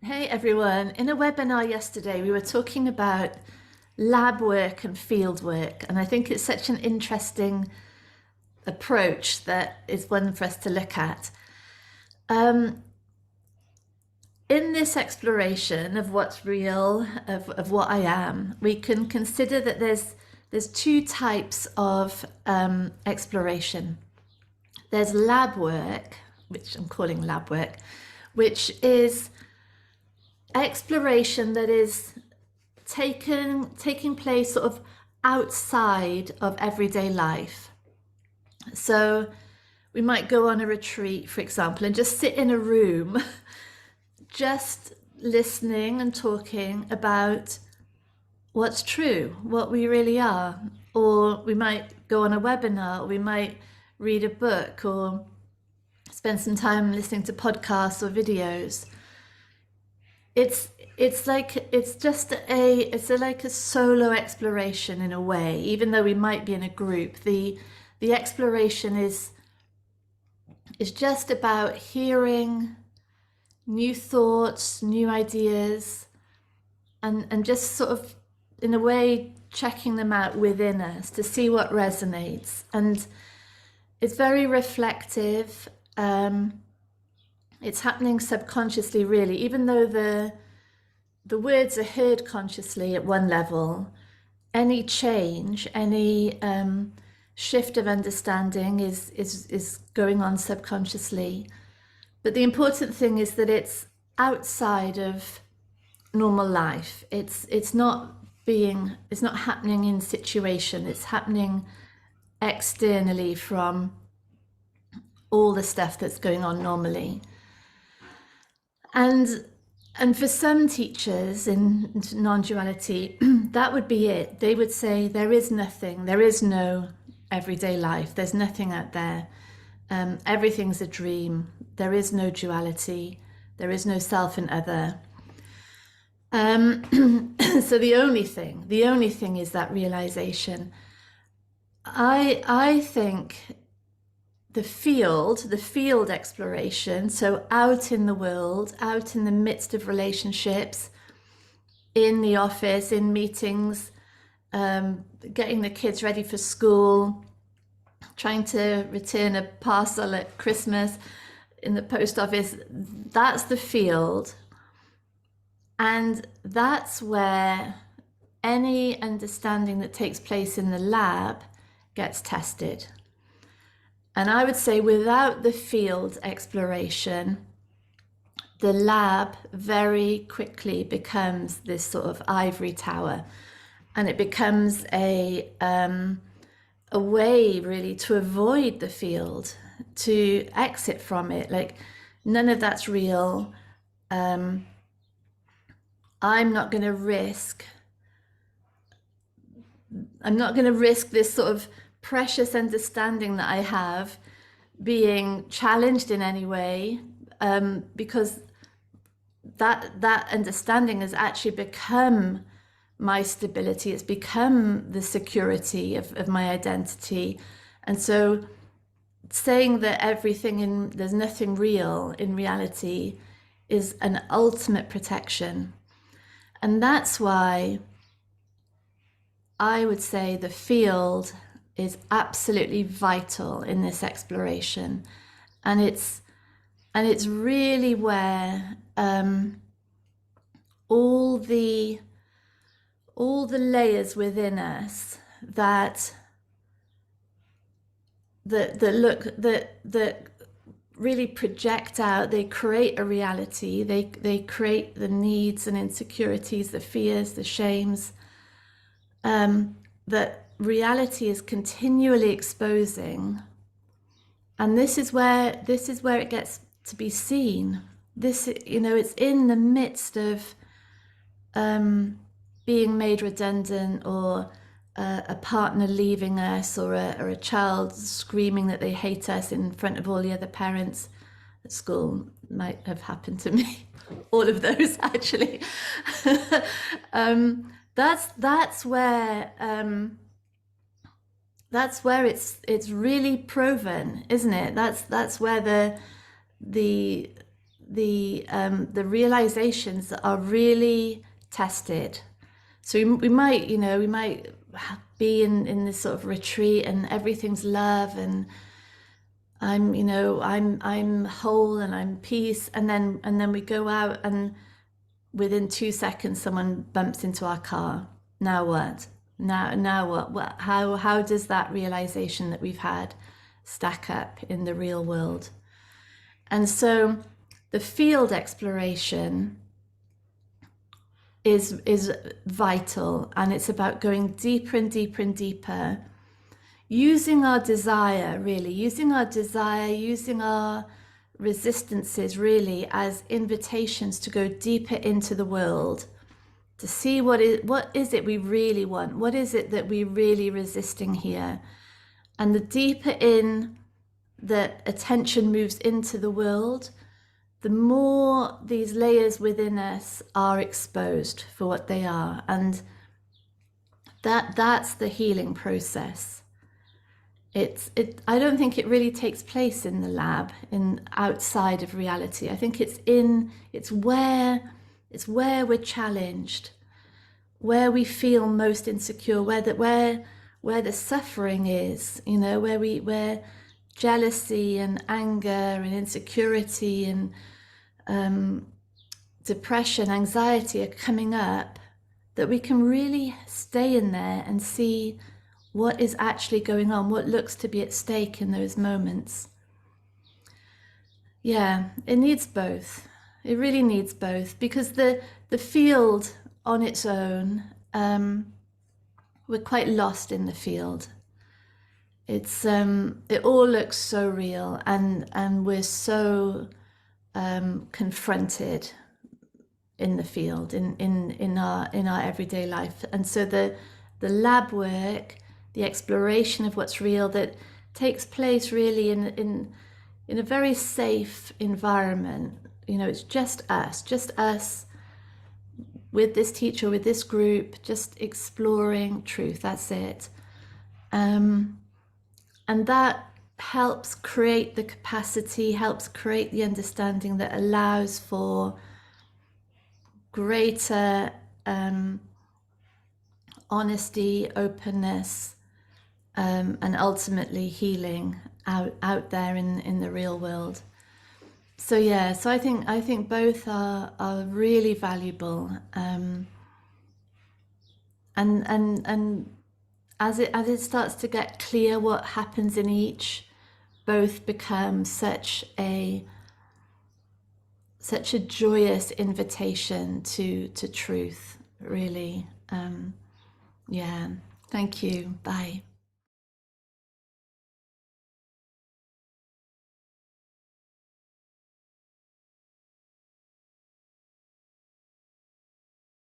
Hey everyone, in a webinar yesterday we were talking about lab work and field work, and I think it's such an interesting approach that is one for us to look at. In this exploration of what's real, of what I am, we can consider that there's two types of exploration. There's lab work, which I'm calling lab work, which is exploration that is taking place sort of outside of everyday life. So we might go on a retreat, for example, and just sit in a room, just listening and talking about what's true, what we really are. Or we might go on a webinar, or we might read a book, or spend some time listening to podcasts or videos. It's like like a solo exploration in a way, even though we might be in a group. The exploration is just about hearing new thoughts, new ideas, and just sort of in a way checking them out within us to see what resonates. And it's very reflective. It's happening subconsciously, really, even though the words are heard consciously at one level. Any change, any shift of understanding is going on subconsciously. But the important thing is that it's outside of normal life. It's not happening in situation. It's happening externally from all the stuff that's going on normally. And for some teachers in non-duality, that would be it. They would say there is nothing, there is no everyday life, there's nothing out there. Everything's a dream, there is no duality, there is no self and other. So the only thing is that realization. I think the field exploration, so out in the world, out in the midst of relationships, in the office, in meetings, getting the kids ready for school, trying to return a parcel at Christmas in the post office, that's the field. And that's where any understanding that takes place in the lab gets tested. And I would say without the field exploration, the lab very quickly becomes this sort of ivory tower, and it becomes a way really to avoid the field, to exit from it. Like, none of that's real. I'm not going to risk this sort of precious understanding that I have being challenged in any way, because that understanding has actually become my stability. It's become the security of my identity. And so saying that there's nothing real in reality is an ultimate protection. And that's why I would say the field is absolutely vital in this exploration, and it's really where all the layers within us that really project out, they create a reality, they create the needs and insecurities, the fears, the shames, that reality is continually exposing. And this is where it gets to be seen. This, it's in the midst of being made redundant, or a partner leaving us, or a child screaming that they hate us in front of all the other parents at school. Might have happened to me. All of those, actually. That's where it's really proven, isn't it? That's where the the realizations that are really tested. So we might, you know, we might be in this sort of retreat and everything's love and I'm, you know, I'm whole and I'm peace, and then we go out and within 2 seconds someone bumps into our car. Now what? Now what? How does that realization that we've had stack up in the real world? And so the field exploration is vital, and it's about going deeper and deeper and deeper, using our desire, really, using our desire, using our resistances really as invitations to go deeper into the world, to see what is it we really want, what is it that we're really resisting here. And the deeper in that attention moves into the world, the more these layers within us are exposed for what they are. And that's the healing process. I don't think it really takes place in the lab, outside of reality. I think it's where we're challenged, where we feel most insecure, where the suffering is, you know, where jealousy and anger and insecurity and depression, anxiety are coming up, that we can really stay in there and see what is actually going on, what looks to be at stake in those moments. Yeah, it needs both. It really needs both, because the field on its own, we're quite lost in the field. It all looks so real, and we're so confronted in the field, in our everyday life. And so the lab work, the exploration of what's real, that takes place really in a very safe environment. You know, it's just us with this teacher, with this group, just exploring truth. That's it. And that helps create the capacity, helps create the understanding that allows for greater honesty, openness, and ultimately healing out there in the real world. So yeah, so I think both are really valuable, and as it starts to get clear what happens in each, both become such a joyous invitation to truth, really. Yeah, thank you. Bye.